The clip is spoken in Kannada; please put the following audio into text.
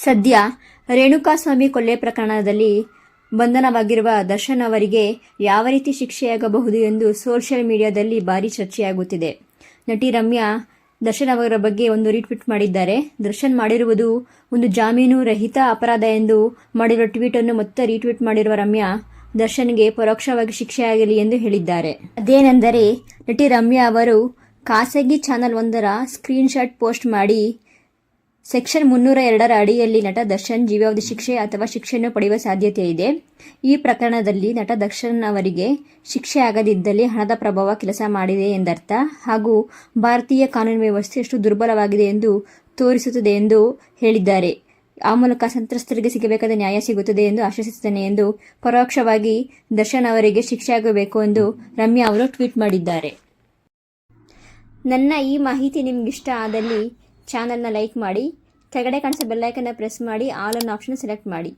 ಸದ್ಯ ರೇಣುಕಾಸ್ವಾಮಿ ಕೊಲೆ ಪ್ರಕರಣದಲ್ಲಿ ಬಂಧನವಾಗಿರುವ ದರ್ಶನ್ ಅವರಿಗೆ ಯಾವ ರೀತಿ ಶಿಕ್ಷೆಯಾಗಬಹುದು ಎಂದು ಸೋಷಿಯಲ್ ಮೀಡಿಯಾದಲ್ಲಿ ಭಾರಿ ಚರ್ಚೆಯಾಗುತ್ತಿದೆ. ನಟಿ ರಮ್ಯಾ ದರ್ಶನ್ ಅವರ ಬಗ್ಗೆ ಒಂದು ರೀಟ್ವೀಟ್ ಮಾಡಿದ್ದಾರೆ. ದರ್ಶನ್ ಮಾಡಿರುವುದು ಒಂದು ಜಾಮೀನು ರಹಿತ ಅಪರಾಧ ಎಂದು ಮಾಡಿರುವ ಟ್ವೀಟ್ ಅನ್ನು ಮತ್ತೆ ರೀಟ್ವೀಟ್ ಮಾಡಿರುವ ರಮ್ಯಾ ದರ್ಶನ್ಗೆ ಪರೋಕ್ಷವಾಗಿ ಶಿಕ್ಷೆಯಾಗಲಿ ಎಂದು ಹೇಳಿದ್ದಾರೆ. ಅದೇನೆಂದರೆ, ನಟಿ ರಮ್ಯಾ ಅವರು ಖಾಸಗಿ ಚಾನೆಲ್ ಒಂದರ ಸ್ಕ್ರೀನ್ ಶಾಟ್ ಪೋಸ್ಟ್ ಮಾಡಿ ಸೆಕ್ಷನ್ 302 ಅಡಿಯಲ್ಲಿ ನಟ ದರ್ಶನ್ ಜೀವಾವಧಿ ಶಿಕ್ಷೆ ಅಥವಾ ಶಿಕ್ಷೆಯನ್ನು ಪಡೆಯುವ ಸಾಧ್ಯತೆ ಇದೆ. ಈ ಪ್ರಕರಣದಲ್ಲಿ ನಟ ದರ್ಶನ್ ಅವರಿಗೆ ಶಿಕ್ಷೆ ಆಗದಿದ್ದಲ್ಲಿ ಹಣದ ಪ್ರಭಾವ ಕೆಲಸ ಮಾಡಿದೆ ಎಂದರ್ಥ ಹಾಗೂ ಭಾರತೀಯ ಕಾನೂನು ವ್ಯವಸ್ಥೆ ಎಷ್ಟು ದುರ್ಬಲವಾಗಿದೆ ಎಂದು ತೋರಿಸುತ್ತದೆ ಎಂದು ಹೇಳಿದ್ದಾರೆ. ಆ ಮೂಲಕ ಸಂತ್ರಸ್ತರಿಗೆ ಸಿಗಬೇಕಾದ ನ್ಯಾಯ ಸಿಗುತ್ತದೆ ಎಂದು ಆಶಿಸುತ್ತೇನೆ ಎಂದು ಪರೋಕ್ಷವಾಗಿ ದರ್ಶನ್ ಅವರಿಗೆ ಶಿಕ್ಷೆಯಾಗಬೇಕು ಎಂದು ರಮ್ಯಾ ಅವರು ಟ್ವೀಟ್ ಮಾಡಿದ್ದಾರೆ. ನನ್ನ ಈ ಮಾಹಿತಿ ನಿಮಗಿಷ್ಟ ಆದಲ್ಲಿ ಚಾನಲ್ನ ಲೈಕ್ ಮಾಡಿ, ಕೆಳಗಡೆ ಕಾಣಿಸೋ ಬೆಲ್ ಐಕನ್ನ ಪ್ರೆಸ್ ಮಾಡಿ, ಆಲ್ ಅನ್ನೋ ಆಪ್ಷನ್ ಸೆಲೆಕ್ಟ್ ಮಾಡಿ.